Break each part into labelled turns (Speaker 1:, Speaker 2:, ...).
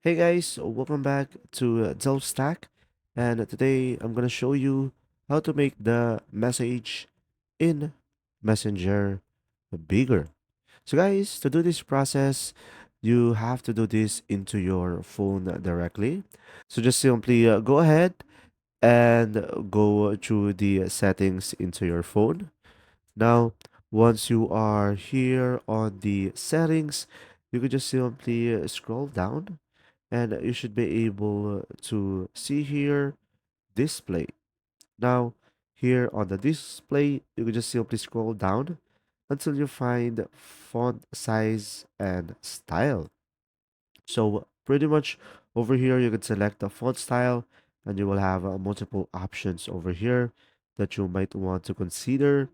Speaker 1: Hey guys, welcome back to Delf Stack, and today I'm gonna show you how to make the message in Messenger bigger. So guys, to do this process, you have to do this into your phone directly. So just simply go ahead and go through the settings into your phone. Now, once you are here on the settings, you can just simply scroll down and you should be able to see here display. Now, here on the display, you can just simply scroll down until you find font size and style. So pretty much over here, you can select the font style and you will have multiple options over here that you might want to consider.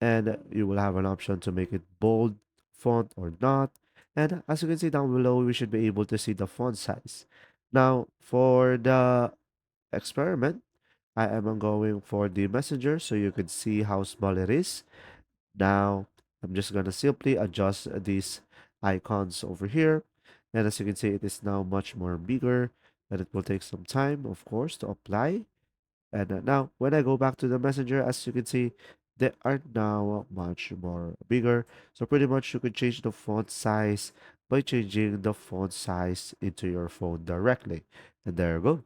Speaker 1: And you will have an option to make it bold font or not. And as you can see down below, we should be able to see the font size. Now, for the experiment, I am going for the messenger so you can see how small it is. Now, I'm just going to simply adjust these icons over here. And as you can see, it is now much more bigger and it will take some time, of course, to apply. And now, when I go back to the messenger, as you can see, they are now much more bigger. So pretty much you can change the font size by changing the font size into your phone directly. And there you go.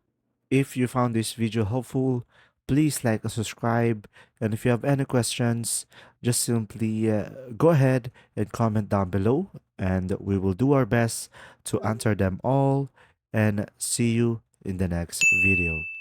Speaker 1: If you found this video helpful, please like and subscribe. And if you have any questions, just simply go ahead and comment down below, and we will do our best to answer them all. And see you in the next video.